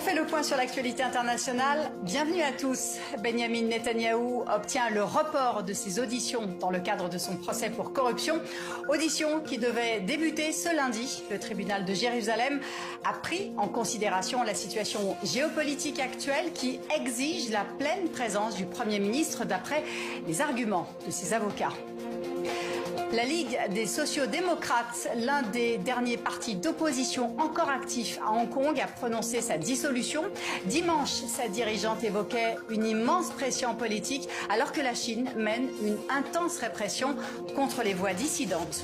fait le point sur l'actualité internationale. Bienvenue à tous. Benyamin Netanyahou obtient le report de ses auditions dans le cadre de son procès pour corruption. Audition qui devait débuter ce lundi. Le tribunal de Jérusalem a pris en considération la situation géopolitique actuelle qui exige la pleine présence du Premier ministre d'après les arguments de ses avocats. La Ligue des sociaux-démocrates, l'un des derniers partis d'opposition encore actifs à Hong Kong, a prononcé sa dissolution. Dimanche, sa dirigeante évoquait une immense pression politique alors que la Chine mène une intense répression contre les voix dissidentes.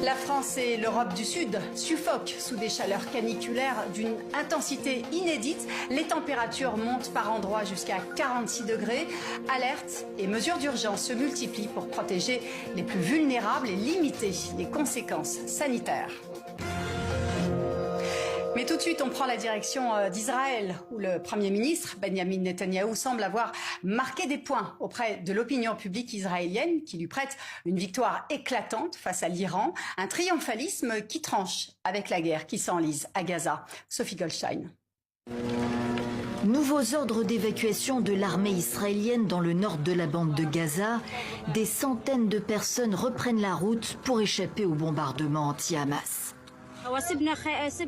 La France et l'Europe du Sud suffoquent sous des chaleurs caniculaires d'une intensité inédite. Les températures montent par endroits jusqu'à 46 degrés. Alertes et mesures d'urgence se multiplient pour protéger les plus vulnérables et limiter les conséquences sanitaires. Mais tout de suite, on prend la direction d'Israël, où le Premier ministre, Benyamin Netanyahou, semble avoir marqué des points auprès de l'opinion publique israélienne, qui lui prête une victoire éclatante face à l'Iran, un triomphalisme qui tranche avec la guerre qui s'enlise à Gaza. Sophie Goldstein. Nouveaux ordres d'évacuation de l'armée israélienne dans le nord de la bande de Gaza. Des centaines de personnes reprennent la route pour échapper au bombardement anti-Hamas.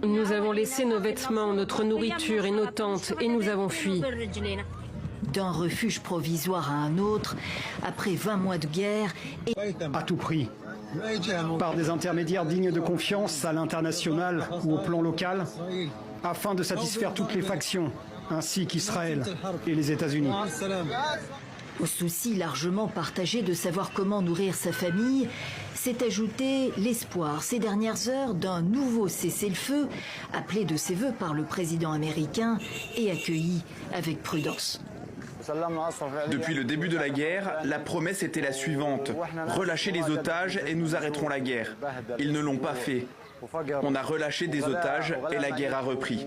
Nous avons laissé nos vêtements, notre nourriture et nos tentes et nous avons fui. D'un refuge provisoire à un autre, après 20 mois de guerre et à tout prix, par des intermédiaires dignes de confiance à l'international ou au plan local, afin de satisfaire toutes les factions, ainsi qu'Israël et les États-Unis. Au souci largement partagé de savoir comment nourrir sa famille, s'est ajouté l'espoir ces dernières heures d'un nouveau cessez-le-feu, appelé de ses voeux par le président américain et accueilli avec prudence. Depuis le début de la guerre, la promesse était la suivante: relâcher les otages et nous arrêterons la guerre. Ils ne l'ont pas fait. On a relâché des otages et la guerre a repris.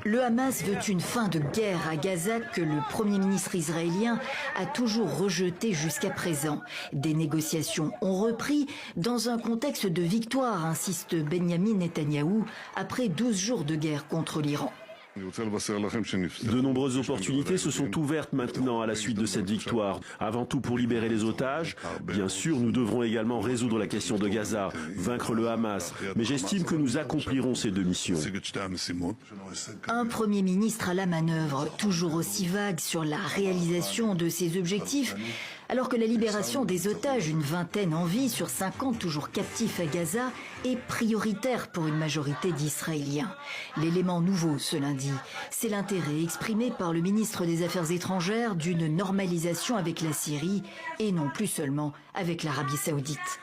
Le Hamas veut une fin de guerre à Gaza que le Premier ministre israélien a toujours rejeté jusqu'à présent. Des négociations ont repris dans un contexte de victoire, insiste Benyamin Netanyahou, après 12 jours de guerre contre l'Iran. De nombreuses opportunités se sont ouvertes maintenant à la suite de cette victoire. Avant tout pour libérer les otages. Bien sûr, nous devrons également résoudre la question de Gaza, vaincre le Hamas. Mais j'estime que nous accomplirons ces deux missions. Un Premier ministre à la manœuvre, toujours aussi vague sur la réalisation de ses objectifs, alors que la libération des otages, une vingtaine en vie sur 50 toujours captifs à Gaza, est prioritaire pour une majorité d'Israéliens. L'élément nouveau ce lundi, c'est l'intérêt exprimé par le ministre des Affaires étrangères d'une normalisation avec la Syrie et non plus seulement avec l'Arabie saoudite.